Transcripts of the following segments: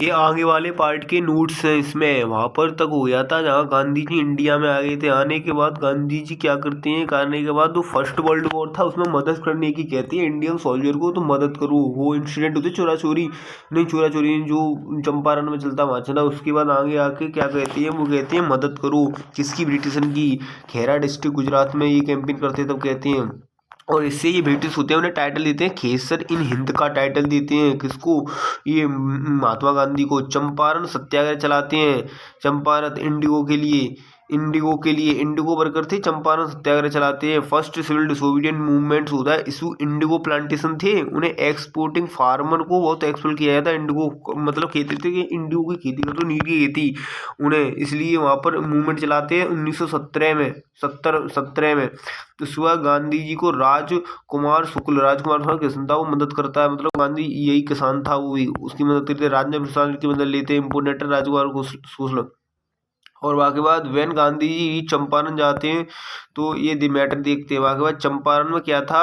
ये आगे वाले पार्ट के नोट्स हैं इसमें। वहां पर तक हो गया था जहाँ गांधी जी इंडिया में आ गए थे। आने के बाद गांधी जी क्या करते हैं, करने के बाद जो फर्स्ट वर्ल्ड वॉर था उसमें मदद करने की कहती है इंडियन सोल्जर को, तो मदद करो। वो इंसिडेंट होते चोरा चोरी, नहीं चोरा चोरी जो चंपारण में चलता वहाँ चला। उसके बाद आगे आके क्या कहती है, वो कहती है मदद करो किसकी, ब्रिटिशन की। खेरा डिस्ट्रिक्ट गुजरात में ये कैंपेन करते तब कहती हैं। और इससे ये ब्रिटिश होते हैं उन्हें टाइटल देते हैं खेसर इन हिंद का टाइटल देते हैं। किसको, ये महात्मा गांधी को। चंपारण सत्याग्रह चलाते हैं, चंपारण इंडिगो वर्कर थे, चंपारण सत्याग्रह चलाते हैं। फर्स्ट सिविल डिसोबीडियंट मूवमेंट होता है इशू। इंडिगो प्लांटेशन थे, उन्हें एक्सपोर्टिंग फार्मर को बहुत एक्सपोर्ट किया जाता है। इंडिगो मतलब खेती थे कि इंडिगो की खेती कर, तो नीट की खेती उन्हें, इसलिए वहाँ पर मूवमेंट चलाते हैं 1917 में, 17 में। तो सुबह गांधी जी को राजकुमार शुक्ल किसान था, वो मदद करता है। मतलब गांधी यही किसान था, वो भी उसकी मदद करते, राजेंद्र प्रसाद की मदद लेते हैं, इम्पोर्टेंट राजकुमार शुक्ल। और वहाँ के बाद वैन गांधी जी चंपारण जाते हैं तो ये मैटर देखते हैं। वहाँ के बाद चंपारण में क्या था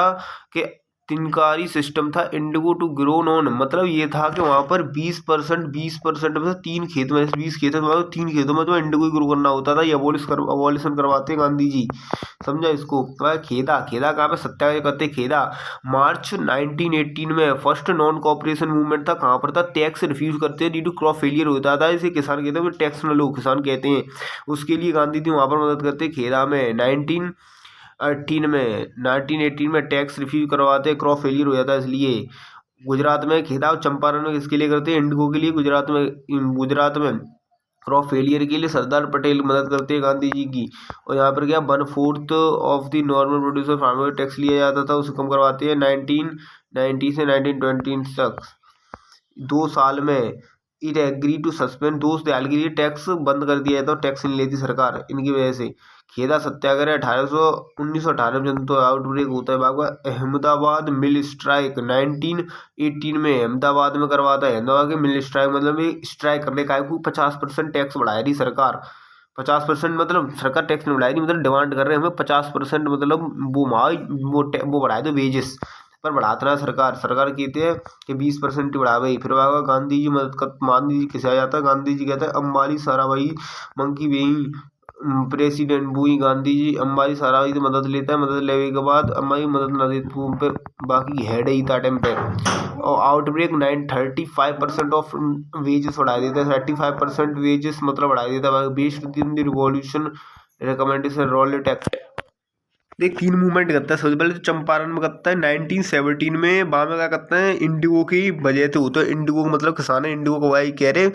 कि तिनकारी सिस्टम था, इंडिगो टू ग्रोन ऑन। मतलब ये था कि वहाँ पर 20% में से 3 खेत में, 20 खेत में, मतलब 3 खेतों में तो इंडिगो ग्रो करना होता था। ये अबॉलिशन करवाते हैं गांधी जी, समझा इसको। खेदा, खेदा कहाँ पे सत्याग्रह करते, खेदा। मार्च 1918 में फर्स्ट नॉन कॉपरेशन मूवमेंट था, कहाँ पर था, टैक्स रिफ्यूज करते हैं ड्यू टू क्रॉप फेलियर होता था। इसे किसान कहते हैं, टैक्स न लो किसान कहते हैं। उसके लिए गांधी जी वहाँ पर मदद करते, खेदा में। 1918 में टैक्स रिफ्यूज करवाते, क्रॉप फेलियर हो जाता है इसलिए। गुजरात में खेदा और चंपारण में किसके लिए करते हैं, इंडिगो के लिए। गुजरात में क्रॉप फेलियर के लिए सरदार पटेल मदद करते हैं गांधी जी की। और यहाँ पर क्या 1/4 of the normal producer farmer tax लिया जाता था, उसे कम करवाते हैं 1990 से 1920 तक। 2 साल में इट एग्री टू सस्पेंड दोस्त दयाल के लिए टैक्स बंद कर दिया था, टैक्स नहीं लेती सरकार इनकी वजह से। खेदा सत्याग्रह 1918 में जनता आउटब्रेक होता है। बाबा अहमदाबाद मिल स्ट्राइक 1918 में अहमदाबाद में करवाता है। अहमदाबाद के मिल स्ट्राइक मतलब ये स्ट्राइक करने का 50% टैक्स बढ़ाया रही सरकार। 50% मतलब सरकार टैक्स नहीं बढ़ाई, मतलब डिमांड कर रहे हैं हमें 50%, मतलब वो बढ़ाए दो वेजेस। पर बढ़ाता रहा सरकार, कहती है कि 20% ही बढ़ा भाई। फिर वहाँ गांधी जी मदद कर, गांधी जी किसे आ जाता है, गांधी जी कहते हैं अम्बाली साराभाई मंकी वेई प्रेसिडेंट बुई। गांधी जी अम्बाली साराभाई से मदद लेता है, मदद लेने के बाद अम्बाई मदद न देती तो उन पे बाकी हेड ही था टाइम पे। और आउटब्रेक 35% ऑफ वेजेस बढ़ा देता है, 35% वेजेस मतलब बढ़ा देता है। Based in the revolution recommendation Rowlatt act. देख 3 मूवमेंट करता है। सबसे पहले तो चंपारण में करता है 1917 में। बाद में क्या करता है, इंडिगो की वजह से होता है। इंडिगो का मतलब किसान है, इंडिगो को वही कह रहे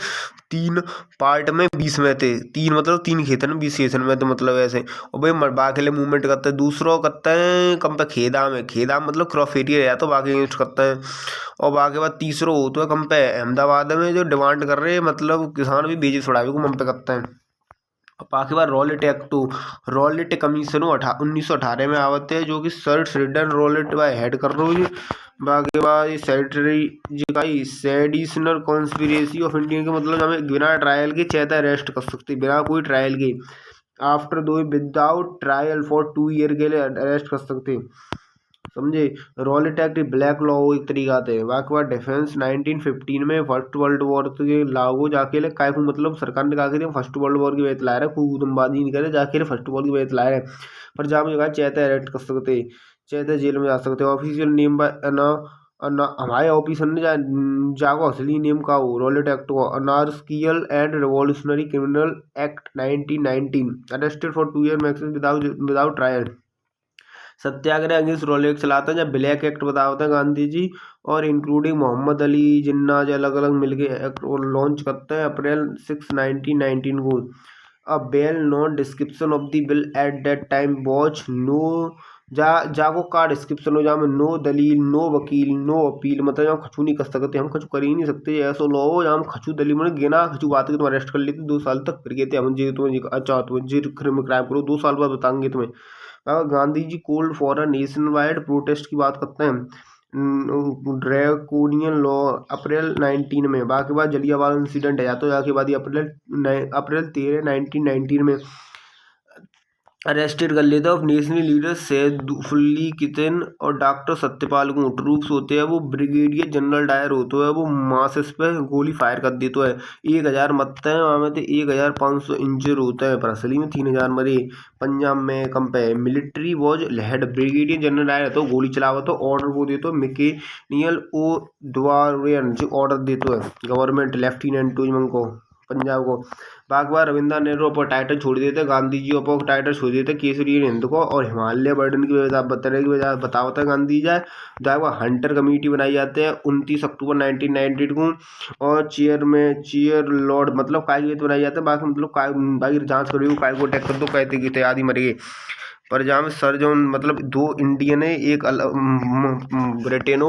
3 पार्ट में 20 में थे, 3 मतलब 3 खेतन में 20 खेतन में, तो मतलब ऐसे। और भाई बाकी मूवमेंट करता है। दूसरा करता है कम पे खेदा में, खेदा मतलब क्रॉप एरिया है तो बाकी यूज करता है। और बाकी बाद तीसरा होता है कम पे अहमदाबाद में, जो डिमांड कर रहे हैं मतलब किसान भी बेचे छुड़ावे को मन पे करता है। बाकी बार Rowlatt Act two, Rowlatt Commission 1918 में आवते हैं, जो कि sir Sidney Rowlatt by head कर रहे हो। बाकी बाद ये सेक्रेटरी जी का ही सेडिशनल कॉन्स्पिरेसी ऑफ इंडिया के मतलब हमें बिना ट्रायल के चेता अरेस्ट कर सकते, बिना कोई ट्रायल के। आफ्टर दो विदाउट ट्रायल फॉर 2 ईयर के लिए अरेस्ट कर सकते, समझे। रॉलेट एक्ट ब्लैक लॉ एक तरीका थे। बाकी बाद डिफेंस 1915 में फर्स्ट वर्ल्ड वॉर के लागू जाके ले काय को मतलब सरकार ने कहा कि फर्स्ट वर्ल्ड वॉर की वजह ला रहा है, खूब उदमबाजी नहीं करे जाके फर्स्ट वॉर की वजह ला रहे हैं। पर जहाँ मुझे कहा चैते अरेस्ट कर सकते, चैते जेल में जा सकते। ऑफिशियल नेम बाय हमारे ऑफिसर ने जाको असली नेम का हो रॉलेट एक्ट को anarchical and revolutionary criminal act 1919 arrested for 2 year maximum without trial. Satyagraha against Rowlatt चलाता है, जब ब्लैक एक्ट बता होता है गांधी जी और इंक्लूडिंग मोहम्मद अली जिन्ना जो अलग अलग मिलके एक्ट लॉन्च करते हैं अप्रैल 6 1919 को। A bail non description of the bill at that time watch no जाको का डिस्क्रिप्शन हो जा में नो दलील नो वकील नो अपील, मतलब हम खचू नहीं कर सकते, हम खचू कर ही नहीं सकते। ऐसा लो हो हम खचू दलील मैंने गिना खचू बात की तुम अरेस्ट कर लेते 2 साल तक, फिर कहते हम जी तुम्हें अच्छा तुम्हें जी क्राइम करो 2 साल बाद बताएंगे तुम्हें। Gandhi ji called for a nationwide protest की बात करते हैं ड्रैकोनियन लॉ अप्रैल 19 में। बाकी बाद जलियांवाला इंसिडेंट है या तो जाके बाद अप्रैल 13 1919 में। अरेस्टेड कर लेता है ऑफ नेशनल लीडर सैदुल्ली कितन और डॉक्टर सत्यपाल को। ट्रूप्स होते हैं वो ब्रिगेडियर जनरल डायर होता है वो मासेस पे गोली फायर कर देता है। 1000 मरते हैं वहाँ में, तो 1500 इंजर होता है, पर असली में 3000 मरे। पंजाब में कंपे military was head brigadier general Dyer तो गोली चलावा तो ऑर्डर वो देते हो मैकेनियल ओ द्वारियन जो ऑर्डर देते है गवर्नमेंट लेफ्टिनेंट टू को पंजाब को। बागबान रविंद्र नेहरू पर टाइटल छोड़ देते, गांधी जी पर टाइटल छोड़ देते केसरी हिंद को और हिमालय बर्डन की वजह बताने की वजह बतावता है गांधी जी। जो हंटर कमेटी बनाई जाती है 29 अक्टूबर 1990 को और चेयर लॉर्ड मतलब काय बनाई जाता है। बाकी मतलब बाकी जांच करो काय को अटैक कर दो कहते कि आदि मर गए। पर जहाँ में सर जो मतलब 2 इंडियन है एक ब्रिटेन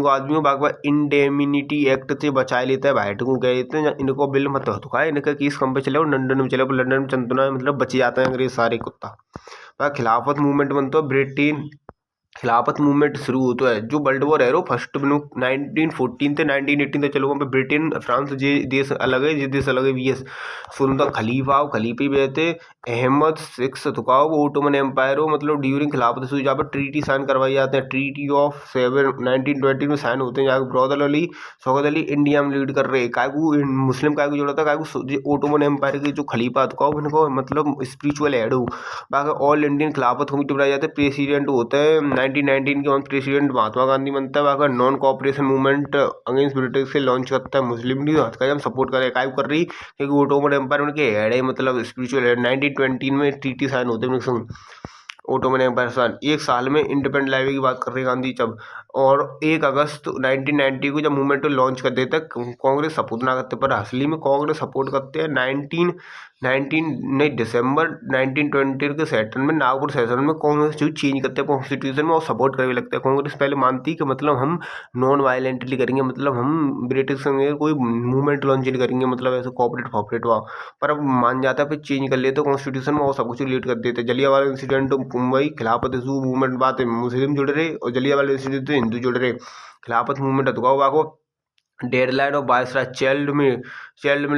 को आदमी हो बाकी इंडेमिनिटी एक्ट से बचा लेता है भाई को गए थे इनको बिल मत हो है इनका केस कम पे चले लंदन में चले लंदन में चंदना मतलब बचे जाते हैं अंग्रेज सारे कुत्ता। खिलाफत मूवमेंट बनता है ब्रिटेन खिलाफत मूवमेंट शुरू होता है जो वर्ल्ड वॉर है रो फर्स्ट 1914 से 1918 तक चलो वहाँ पे ब्रिटेन फ्रांस जे देश अलग है जे देश अलग है वी एस सुंदर खलीफा खलीफे भी रहते अहमद सिक्स थुकाओ वो ओटोमन एम्पायर हो मतलब ड्यूरिंग खिलाफत शुरू जहाँ पर ट्रीटी साइन करवाई जाते हैं। ट्रीटी ऑफ 1920 में साइन होते हैं जहाँ ब्रदर अली शौकत अली इंडिया में लीड कर रहे कायकू मुस्लिम कायकू जोड़ा था कायकू ओटोमन एम्पायर के जो खलीफा थुकाओ इनको मतलब स्पिरिचुअल हेड हो। बाकी ऑल इंडियन खिलाफत कमेटी बनाई जाती है प्रेसिडेंट होता है 1919 के प्रेसिडेंट महात्मा गांधी बनता है। बाकी non cooperation movement against British से लॉन्च करता है मुस्लिम लीग हत्या हम सपोर्ट कर काय कर रही क्योंकि ओटोमन एम्पायर उनके हेड है मतलब स्पिरिचुअल हेड 1920 में ट्रीटी साइन होते हैं ओटोमन एम्पायर साल एक साल में इंडिपेंडेंट लाइब्रेरी की बात कर रहे हैं गांधी जब और 1 अगस्त 1990 को जब मूवमेंट लॉन्च कर देता है कांग्रेस सपोर्ट ना करते पर असली में कांग्रेस सपोर्ट करते हैं 19 नहीं दिसंबर 1920 के सेशन में नागपुर सेशन में कांग्रेस जो चेंज करते हैं कॉन्स्टिट्यूशन में और सपोर्ट करने लगता है। कांग्रेस पहले मानती कि मतलब हम नॉन वायलेंटली करेंगे मतलब हम ब्रिटिश संगे कोई मूवमेंट लॉन्च नहीं करेंगे मतलब ऐसे कॉपरेट फॉपरेट हुआ पर अब मान जाता है फिर चेंज कर लेते कॉन्स्टिट्यूशन में और सब कुछ रिलेट कर देते। जलियांवाला इंसिडेंट मुंबई खिलाफत इशू मूवमेंट बात है मुस्लिम जुड़ रहे और जलियांवाला इंसिडेंट हिंदू जुड़ रहे खिलाफत मूवमेंट अथवा बाको डेडलाइन और बायसरा चाइल्ड में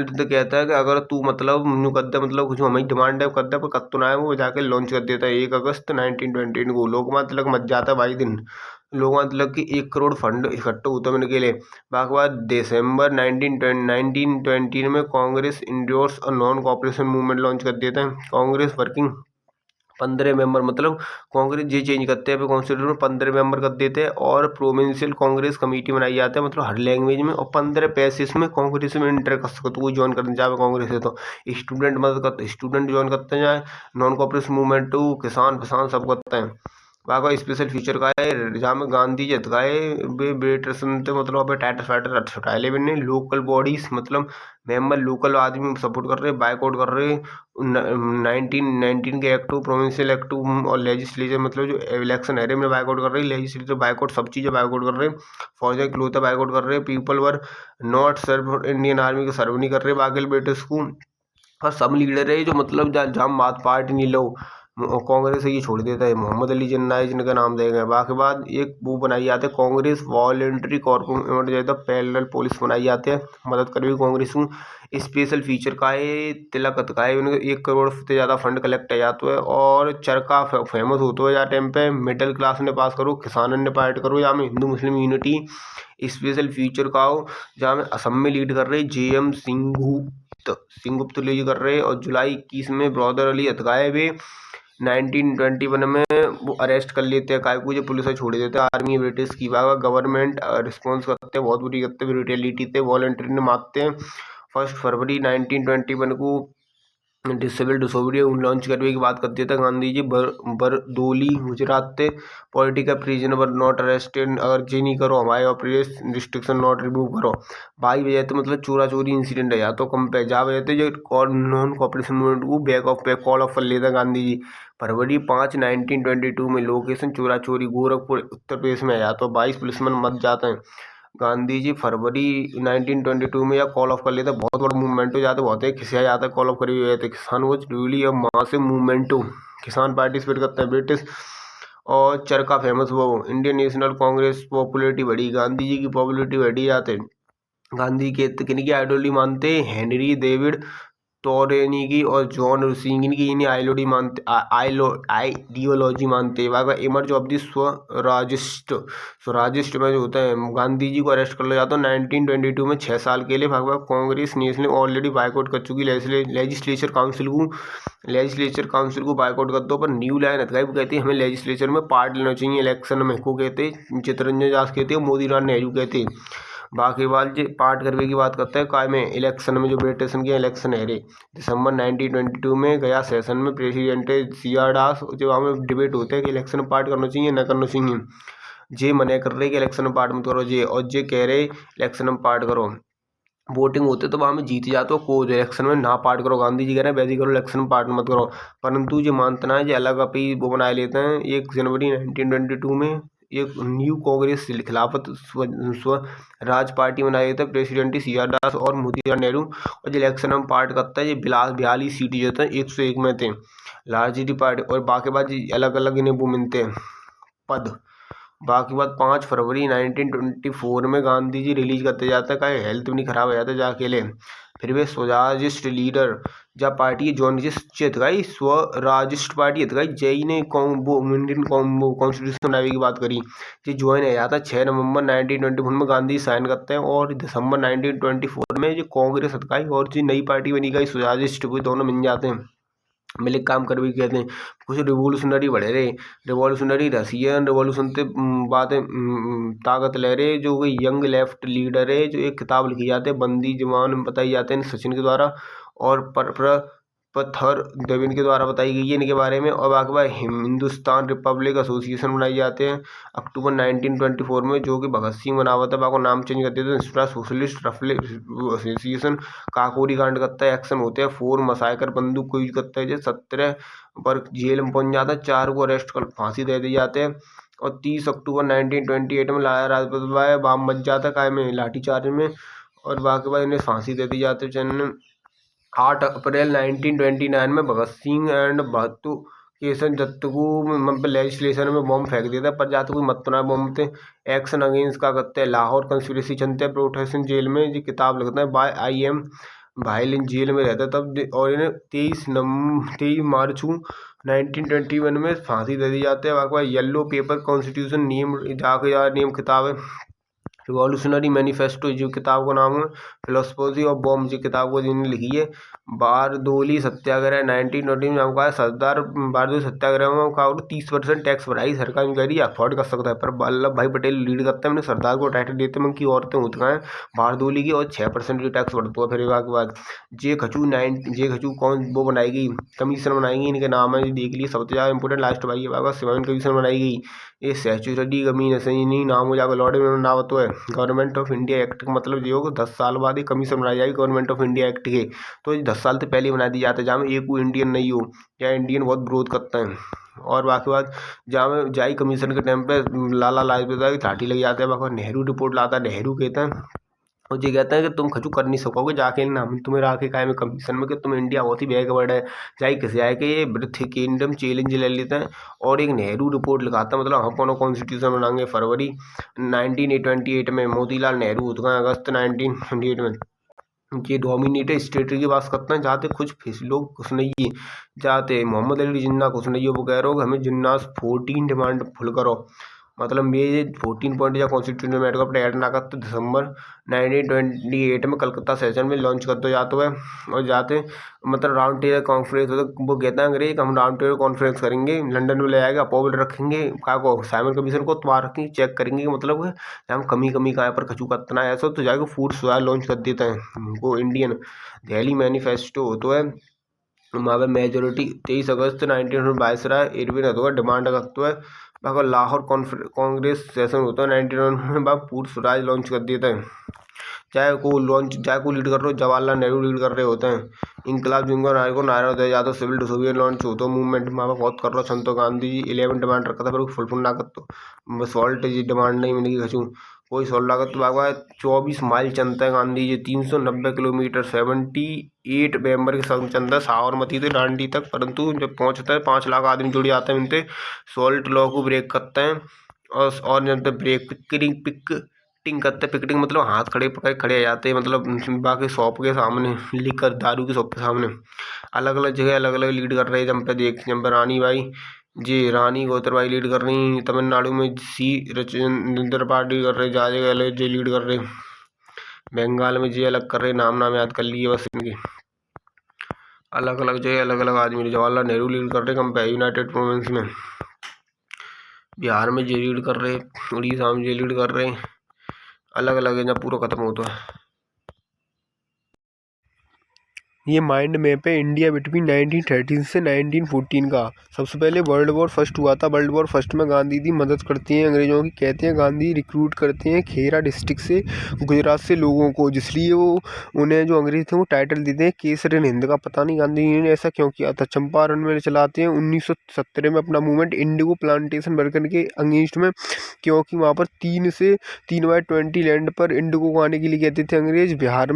तो कहता है कि अगर तू मतलब न्यू कर दे मतलब कुछ हमें डिमांड है कर दे पर कत्तो ना है वो जाके लॉन्च कर देता है 1 अगस्त 1920 को। लोकमान्य तिलक मच जाता है भाई दिन लोकमान्य तिलक की 1 करोड़ फंड इकट्ठा होता है के लिए। बाकी बाद दिसंबर 1920 में कांग्रेस इंडोर्स और नॉन कॉपरेशन मूवमेंट लॉन्च कर देता है। कांग्रेस वर्किंग 15 मेंबर मतलब कांग्रेस जी चेंज करते हैं कॉन्स्टिट्यूशन में 15 मेंबर कर देते हैं और प्रोविंशियल कांग्रेस कमेटी बनाई जाती है मतलब हर लैंग्वेज में और 15 पैसेस में कांग्रेस में इंटर कर सकते तो कोई ज्वाइन करना चाहे कांग्रेस है तो स्टूडेंट मदद करते स्टूडेंट ज्वाइन करते हैं चाहे नॉन कॉपरेटिव मूवमेंट टू किसान किसान सब करते हैं। वहाँ का स्पेशल फीचर का है जहाँ में गांधी जी हतकाए वे बेटर सुनते मतलब वहाँ पे टाइटर फाइटर छुटाए ले भी लोकल बॉडीज मतलब मेंबर लोकल आदमी सपोर्ट कर रहे बाइकआउट कर रहे 1919 के एक्ट प्रोविंशियल एक्ट और लेजिस्लेचर मतलब जो इलेक्शन है में बाइकआउट कर रही लेजिस्लेचर बाइकआउट सब चीज़ें बाइकआउट कर रहे फौजा क्लोता बाइकआउट कर रहे people were not serve Indian army के सर्व नहीं कर रहे बाकी ब्रिटिश को और सब लीडर है जो मतलब जहाँ बात पार्टी नहीं लो कांग्रेस से ये छोड़ देता है मोहम्मद अली जिन्ना है जिनका नाम दिया गया। बाकी बाद एक वो बनाई जाती है Congress voluntary corporate parallel police बनाई जाती है मदद करेगी कांग्रेस को। स्पेशल फीचर का है तिलक का है उनके 1 करोड़ से ज़्यादा फंड कलेक्ट हो जाता है और चरखा फेमस होता है जहाँ टाइम पे मिडिल क्लास ने पास करो किसान ने पार्ट करो जहाँ में Hindu Muslim unity special feature का हो जहाँ में असम में लीड कर रहे JM सिंहगुप्त लीड कर रहे और जुलाई 21 में ब्रदर अली हतगाए हुए 1921 में वो अरेस्ट कर लेते हैं कायकू जो पुलिस छोड़ देते हैं आर्मी ब्रिटिश की गवर्नमेंट रिस्पॉन्स करते हैं बहुत बुरी करते हैं ब्रूटैलिटी थे वॉलंटरी ने मारते हैं। 1 फरवरी 1921 को सिविल डिसोबीडियंस लॉन्च करने की बात करते थे गांधी जी बरदोली गुजरात थे political prisoner were not arrested अगर जी नहीं करो हमारे ऑपरेशन रिस्ट्रिक्शन नॉट रिमूव करो भाई वजह तो मतलब चोरा चोरी इंसिडेंट है या तो कम पे जा वजह जो नॉन कॉपरेशन मूवमेंट को बैक ऑफ पे कॉल ऑफ कर लेता गांधी जी। फरवरी 5 1922 में लोकेशन चोरा चोरी गोरखपुर उत्तर प्रदेश में या तो 22 पुलिसमैन मर जाते हैं। गांधी जी फरवरी 1922 में या कॉल ऑफ कर लेते बहुत बड़ा मूवमेंट हो जाता बहुत है खिसिया जाता है कॉल ऑफ करी हुए थे किसान वो रियली अब मासिव मूवमेंट हो किसान पार्टिसिपेट करते हैं ब्रिटिश और चरखा फेमस वो इंडियन नेशनल कांग्रेस पॉपुलरिटी बढ़ी गांधी जी की पॉपुलरिटी बढ़ी जाते गांधी के किन की आइडियोलॉजी मानते हेनरी डेविड टोरेनी और जॉन रुसिंगिन की इन्हें आइडियोलॉजी मानते हैं। वहाँ इमर्ज ऑफ दी स्वराजिस्ट में जो होता है, गांधी जी को अरेस्ट कर लिया जाता है 1922 में 6 साल के लिए। Bhagwat Congress national already boycott कर चुकी लेजिस्लेचर काउंसिल को बाइकआउट कर दो। पर न्यू लाइन वो कहती है हमें लेजिस्लेचर में पार्ट लेना चाहिए इलेक्शन में, को कहते चित्तरंजन दास कहते हैं, मोतीलाल नेहरू कहते। बाकी बात जो पार्ट करने की बात करते हैं काय में इलेक्शन में जो ब्रिटेशन के इलेक्शन है रे दिसंबर 1922 में गया सेशन में प्रेसिडेंट सीआर दास जो हमें डिबेट होते हैं कि इलेक्शन में पार्ट करना चाहिए न करना चाहिए। जे मना कर रहे कि इलेक्शन में पार्ट मत करो जे, और जे कह रहे इलेक्शन में पार्ट करो। वोटिंग होते तो वहाँ में जीत जाते हो को इलेक्शन में ना पार्ट करो। गांधी जी कह रहे हैं वैसे करो इलेक्शन में पार्ट मत करो। परंतु जो मानतना है जो अलग अपनी वो बनाए लेते हैं 1 जनवरी 1922 में एक न्यू कांग्रेस खिलाफत स्वराज पार्टी बनाई गई था प्रेसिडेंट सीआर दास और मोतीलाल नेहरू। और जो इलेक्शन में पार्ट करता है ये 42 सीट जो थे 101 में थे लार्जेस्ट पार्टी। और बाकी बात अलग अलग इन्हें वो मिलते हैं पद। बाकी बात 5 फरवरी 1924 में गांधी जी रिलीज करते जाते हैं, कहीं हेल्थ भी नहीं खराब हो जाता जाके ले। फिर वे स्वराजिस्ट लीडर जब पार्टी जॉर्नलिस्ट गई स्वराजिस्ट पार्टी गई जय ने इंडियन कॉन्स्टिट्यूशन बनाने की बात करी जो ज्वाइन है जाता 6 नवंबर 1924 में गांधी साइन करते हैं। और दिसंबर 1924 में जो कांग्रेस हटकाई और जो नई पार्टी बनी गई स्वराजिस्ट, वो दोनों मिल जाते हैं, मिल काम कर भी कहते हैं। कुछ रिवोल्यूशनरी बढ़े रहे, रिवोल्यूशनरी रशियन रिवोल्यूशन से बात ताकत ले रहे जो कोई यंग लेफ्ट लीडर है जो एक किताब लिखी जाती है बंदी जवान बताई जाते हैं सचिन के द्वारा और पत्थर देविन के द्वारा बताई गई है इनके बारे में। और बाकी बार हिंदुस्तान रिपब्लिक एसोसिएशन बनाए जाते हैं अक्टूबर 1924 में जो कि भगत सिंह बना हुआ था, बाकी नाम चेंज कर देते हैं सोशलिस्ट एसोसिएशन। काकोरी कांड करता है, एक्शन होते हैं, 4 मसाइकर बंदूक को यूज करता है जो 17 पर जेल में पहुंच जाता है, 4 को अरेस्ट कर फांसी दे दी जाते हैं। और 30 अक्टूबर 1928 में लाया राजपथ भाई बाम बच जाता है काय में लाठीचार्ज में। और बाकी बाद इन्हें फांसी दे दी जाती है। 8 अप्रैल 1929 में भगत सिंह एंड भत्तू केसन जत्तू लेजिस्लेशन में बॉम्ब फेंक दिया था, पर जाते कोई मत ना बॉम्ब थे। एक्शन अगेंस्ट का करते हैं लाहौर कंस्पिरेसी चलते हैं प्रोटेक्शन जेल में जी किताब लिखते हैं बाय IM भाईलिन जेल में रहता तब। और इन्हें 23 मार्च 1921 में फांसी दे दी जाती है। बाकी येलो पेपर कॉन्स्टिट्यूशन नियम किताब है। रिवॉल्यूशनरी मैनिफेस्टो जो किताब का नाम है, फिलोसफी ऑफ बॉम्ब जो किताब को जिन्होंने लिखी है। बारदोली सत्याग्रह 1920 में हमका सरदार बारदोली सत्याग्रह में हमका 30% टैक्स बढ़ाई सरकार में कह रही है अफोर्ड कर सकता है, पर वल्लभ भाई पटेल लीड करते हैं मैंने सरदार को टाइटल देते हैं कि औरतें होती हैं बारदोली की और 6% की टैक्स बढ़ता है। फिर के बाद जे खचू कौन वो बनाई गई कमीशन बनाई गई, इनके नाम है देख लिए सबसे ज़्यादा इंपोर्टेंट लास्ट भाई बाबा सिवाइन कमीशन बनाई गई। ये स्टैचूटरी कमीशन नाम हो जाएगा लॉर्ड में नाम तो है गवर्नमेंट ऑफ इंडिया एक्ट का मतलब ये होगा 10 साल बाद ही कमीशन बनाई जाएगी गवर्नमेंट ऑफ इंडिया एक्ट के। तो 10 साल से पहले बना दी जाता है जहाँ में एक को इंडियन नहीं हो या इंडियन बहुत विरोध करते हैं। और बाकी बात जहाँ में जाई कमीशन के टाइम पे लाला लाजपत राय की घाटी लग जाते हैं। बाकी नेहरू रिपोर्ट लाता है, नेहरू कहते हैं और ये कहते हैं कि तुम खचू कर नहीं सकोगे जाके नाम तुम्हें रखे काय में कमीशन में कि तुम इंडिया बहुत ही बैकवर्ड है चाहे किसी आए कि ये ब्रिथ किंगडम चैलेंज ले लेते हैं। और एक नेहरू रिपोर्ट लिखाता है मतलब हम कौन कॉन्स्टिट्यूशन बनाएंगे फरवरी 1928 में। मोतीलाल नेहरू होते हैं अगस्त 1928 में। ये डोमिनेटेड स्टेट की बात करते हैं जाते कुछ लोग कुछ नहीं है जाते मोहम्मद अली जिन्ना कुछ नहीं है वो कह रहे हो हमें जिन्ना 14 डिमांड फुल करो मतलब ये 14 पॉइंट या कॉन्स्टिट्यूशन मेट को ऐड ना करते दिसंबर 1928 में कलकत्ता सेशन में लॉन्च कर दो जाते हुए। और जाते मतलब राउंड टेबल कॉन्फ्रेंस होता वो कहता है अंग्रेज हम राउंड टेबल कॉन्फ्रेंस करेंगे लंदन में ले आएगा अपोजिट रखेंगे क्या को साइमन कमीशन को तुम्हारा रखेंगे चेक करेंगे मतलब हम कमी कहाँ पर खचू करतना है ऐसा तो जाएगा फूड सोया लॉन्च कर देते हैं वो इंडियन दिल्ली मैनिफेस्टो होता है वहाँ पर मेजोरिटी 23 अगस्त 1922 इरविन होता है डिमांड करता है। बाकी लाहौर कांग्रेस सेशन होता है 1991 में बाप पूर्ण स्वराज लॉन्च कर देता है। चाहे को लीड कर रहे हो जवाहरलाल नेहरू लीड कर रहे होते हैं। इंकलाब जिंगो नायक को नारा दिया जाता है सिविल डिसोबियन लॉन्च होता है मूवमेंट वहाँ पर बहुत कर रहा संतो गांधी जी 11 डिमांड रखा था फिर फुलफुल ना कर तो सॉल्ट जी डिमांड नहीं मिलेगी खचू कोई सॉल्ट लागत तो बाबा 24 माइल चलता है गांधी जी 390 किलोमीटर 78 मेंबर के संग चलता है साबरमती से डांडी तक। परंतु जब पहुँचता है 5 लाख आदमी जुड़ जाते हैं इनसे सॉल्ट लॉ को ब्रेक करते हैं और जब तक ब्रेक पिक पिकटिंग करते, पिकटिंग मतलब हाथ खड़े पकड़ खड़े आ जाते हैं, मतलब बाकी शॉप के सामने लिख कर, दारू की शॉप के सामने अलग अलग जगह अलग अलग लीड कर रहे हैं। जम पे रानी बाई जी, रानी गौतर बाई लीड कर रही, तमिलनाडु में सी रचिंदर पार्टी कर रहे, जा जगह अलग जे लीड कर रहे, बंगाल में जे अलग कर रहे, नाम याद कर लिए बस इनके, अलग अलग जगह अलग अलग आदमी। जवाहरलाल नेहरू लीड कर रहे यूनाइटेड प्रोविंस में, बिहार में जे लीड कर रहे, उड़ीसा में जे लीड कर रहे, अलग अलग है जब पूरा खत्म होता है। ये माइंड मैप है इंडिया बिटवीन 1913 से 1914 का। सबसे पहले वर्ल्ड वॉर फर्स्ट हुआ था। वर्ल्ड वॉर फर्स्ट में गांधी जी मदद करते हैं अंग्रेज़ों की। कहते हैं गांधी रिक्रूट करते हैं खेरा डिस्ट्रिक्ट से, गुजरात से लोगों को, जिसलिए वो उन्हें जो अंग्रेज थे वो टाइटल देते हैं केसर इन हिंद का। पता नहीं गांधी जी ने ऐसा क्यों किया था। चंपारण में चलाते हैं 1917 में अपना मूवमेंट इंडिगो प्लांटेशन वर्कर के अगेंस्ट में, क्योंकि वहाँ पर 3/20 लैंड पर इंडिगो को आने के लिए कहते थे अंग्रेज। बिहार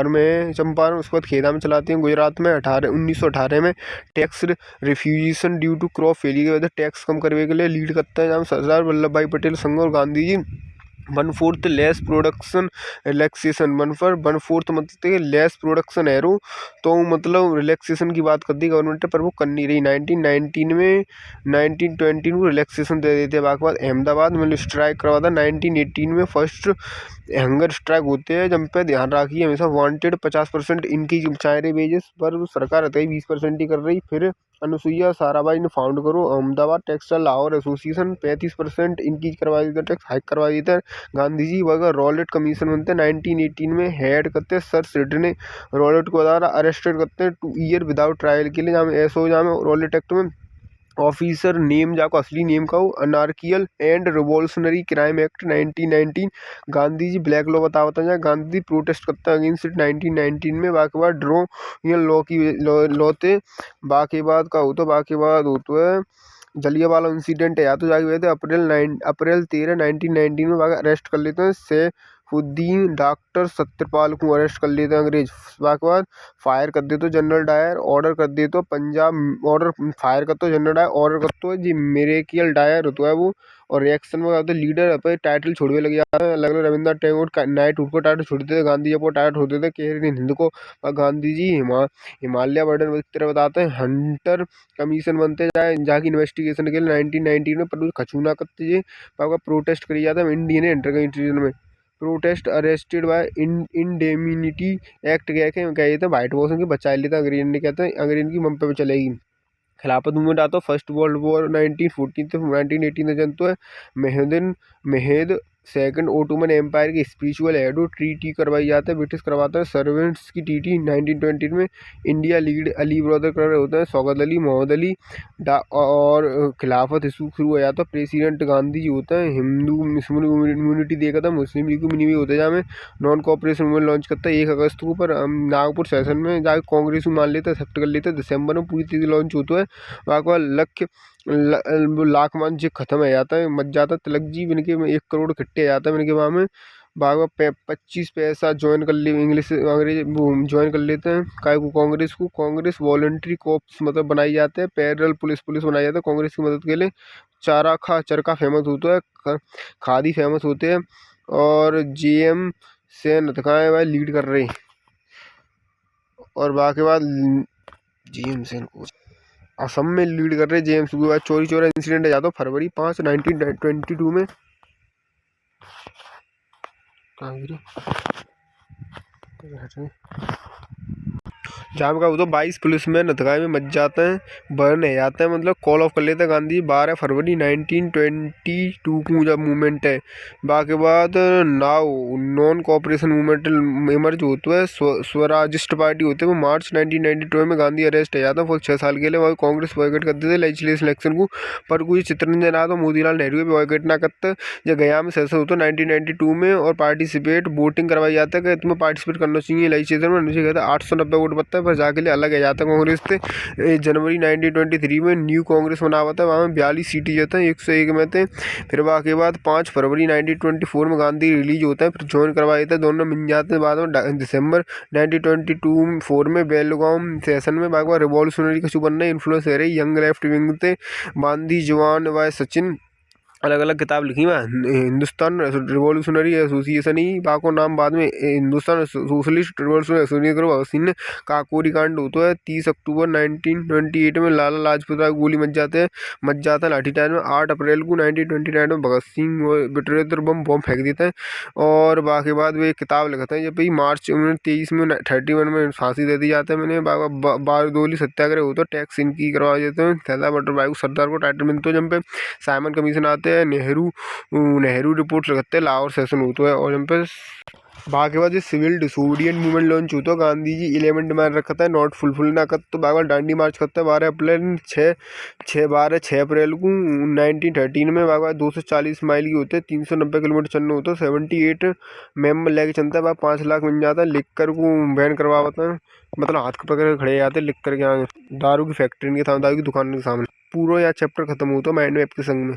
में चंपारण, उसके बाद खेदा में चलाते हैं। गुजरात में 1918 में tax refusation due to crop failure की वजह से टैक्स कम करने के लिए लीड करता है, जहाँ सरदार वल्लभ भाई पटेल संघ और Gandhi ji 1/4 less production relaxation, 1/4 मतलब लेस प्रोडक्शन एरो, तो मतलब रिलैक्सेशन की बात कर दी गवर्नमेंट पर वो कर नहीं रही। 1919 में 1920 को रिलैक्सेशन दे देते हैं। बाकी बाद अहमदाबाद में स्ट्राइक करवा था 1918 में। फर्स्ट हंगर स्ट्राइक होते हैं जब पे ध्यान रखिए हमेशा वांटेड 50% इनकी चाह रही वेजेस पर सरकार रहता है 20% ही कर रही। फिर अनुसुईया साराभाई ने फाउंड करो Ahmedabad textile Lahore association, 35% increase करवा देता, टैक्स हाइक करवा देता। गांधी जी वगैरह रॉलेट कमीशन बनते हैं 1918 में, हेड करते हैं सर सिडनी रॉलेट को द्वारा अरेस्टेड करते हैं 2 ईयर विदाउट ट्रायल के लिए, जहाँ ऐसो जहाँ रॉलेट एक्ट में ऑफिसर नेम जाको असली नेम का हो, anarchical and revolutionary crime act 1919। Gandhi ji black law बताता है, गांधी जी प्रोटेस्ट करता है अगेंस्ट इट 1919 में। बाकी बाद ड्रो लॉ की लॉ थे। बाकी बाद का हो तो बाकी बाद हो तो है जलियांवाला इंसिडेंट है, या तो जाके हुए थे अप्रैल 13 1919 में। बाकी अरेस्ट कर लेते हैं सैफुद्दीन डॉक्टर सत्यपाल को अरेस्ट कर लेते हैं अंग्रेज। बाकी बाद फायर कर देते जनरल डायर, ऑर्डर कर देते तो पंजाब ऑर्डर फायर कर तो जनरल डायर ऑर्डर कर तो जी मेरेकियल डायर होता है वो। और रिएक्शन में कहते लीडर पे टाइटल छोड़ने लग जाता है, अलग अलग रविंद्रनाथ टैगोर नाइट को टाइटल छोड़ते थे, गांधी जी को टाइटल छोड़ते थे केर हिंद को। और गांधी जी हिमालय बर्डन तरह बताते हैं हंटर कमीशन बनते जाए, जाके इन्वेस्टिगेशन के लिए 1919 में पर खचूना करते जी प्रोटेस्ट करी जाता है इंडियन इंटरकंट्रीजन में। Protest arrested bye indemnity act कहते हैं वाइट वॉश के बचा लेता अंग्रेज ने, कहते हैं अंग्रेज की मम पे चलेगी। खिलाफत मूवमेंट आता है फर्स्ट वर्ल्ड वॉर 1914 से 1918 तक जनता है। मेहेद सेकंड ओटोमन एम्पायर की स्पिरिचुअल हेड ट्रीटी करवाई जाता है, ब्रिटिश करवाता है। सर्वेंट्स की टीटी 1920 में। इंडिया लीड अली ब्रदर कर रहे होते हैं, शौकत अली मोहम्मद अली और खिलाफत इशू शुरू हो जाता है। प्रेसिडेंट गांधी जी होता है। हिंदू मुस्लिम इम्यूनिटी देखा था, मुस्लिम लीग भी होता है, जहाँ में नॉन कॉपरेशन मूवमेंट लॉन्च करता है 1 अगस्त को। पर नागपुर सेशन में जाकर कांग्रेस को मान लेता है, एक्सेप्ट कर लेता है। दिसंबर में पूरी तरीके लॉन्च होता है। बाकी लक्ष्य लाख मान जी खत्म हो जाता है, मच जाता है। तिलक जी इनके 1 करोड़ इकट्ठे आ जाता है इनके वहाँ में। बाकी 25 पैसा ज्वाइन कर ले इंग्लिश अंग्रेज ज्वाइन कर लेते हैं काय को कांग्रेस को। कांग्रेस वॉलंटरी कॉप्स मतलब बनाई जाते हैं, पैरल पुलिस बनाई जाता है कांग्रेस की मदद के लिए। चरखा फेमस होता है, खादी फेमस होते हैं। और जेएम सेन हथकाएँ भाई लीड कर रहे हैं। और बाकी बाद जेएम सेन को असम में लीड कर रहे जेम्स के बाद चोरी इंसिडेंट है जाता फरवरी 5 1922 में। जाम का वो तो 22 पुलिसमैन हथगाए में मच जाते हैं, बर्न है जाते हैं, मतलब कॉल ऑफ कर लेते हैं गांधी 12 फरवरी 1922 को जब मूवमेंट है। बाकी बाद now non cooperation movement emerge होता है। स्वराजिस्ट पार्टी होते हैं वो मार्च 1992 में गांधी अरेस्ट है जाता है फुल 6 साल के लिए। वही कांग्रेस बॉयकट करते थे लेजिस्लेटिव इलेक्शन को, पर कोई चित्तरंजन आया तो मोतीलाल नेहरू भी बॉयकट ना करते। जब गया में सेशन होता है 1992 में और पार्टिसिपेट वोटिंग करवाई जाता है कि तुम्हें पार्टिसिपेट करना चाहिए लेजिस्लेचर में। नीचे कहता है 890 वोट बनता है, पर जाके लिए अलग है जाता है कांग्रेस से। जनवरी 1923 में न्यू कांग्रेस बना हुआ था, वहाँ में 42 सीटें जाते हैं 101 में थे। फिर बाकी बाद 5 फरवरी 1924 में गांधी रिलीज होता है, फिर ज्वाइन करवा देता है, दोनों मिल जाते हैं। बाद में दिसंबर 1924 में बेलगाम सेशन में बाकी बाद रिवॉल्यूशनरी कछु बनना इन्फ्लुएंस है रही यंग लेफ्ट विंग थे गांधी जवान व सचिन अलग अलग किताब लिखी मैं हिंदुस्तान रिवॉल्यूशनरी एसोसिएशन ही बाको नाम बाद में हिंदुस्तान सोशलिस्ट रिवॉल्यूशनरी एसोसिएशन करो भगत सिंह ने काकोरी कांड होता है 30 अक्टूबर 1928 में लाला लाजपत राय गोली मच जाता है लाठीचार्ज में। 8 अप्रैल को 1929 में भगत सिंह बिटरेतर बम फेंक देते हैं और बाकी बाद वो एक किताब लिखते हैं। जब मार्च 1923 में 31 में फांसी दे दी जाता है। मैंने बारदोली सत्याग्रह होता है, टैक्स इनकी करवा देते हैं। सरदार वल्लभ सरदार को टाइटल मिलता है। जब पे साइमन कमीशन आते हैं, नेहरू रिपोर्ट रखते हैं, लाहौर सेशन होता है और जब पे बाकी बाद सिविल डिसोबिडियंट मूवमेंट लॉन्च होता है। गांधी जी 11 डिमांड रखता है, नॉट फुलफिल ना कर तो बाबा डांडी मार्च करता है 12 अप्रैल 6 अप्रैल को 1913 में बाबा 240 माइल की होते हैं, 390 किलोमीटर चलना होता है। 78 मेंबर लेके चलता है बाबा 5 लाख बन जाता है। लिख कर को बैन करवाता है, मतलब हाथ पकड़ के खड़े जाते लिख कर के आगे। दारू की फैक्ट्री के सामने, दारू की दुकान के सामने पूरा यह चैप्टर खत्म होता है माइंड मैप के संग में।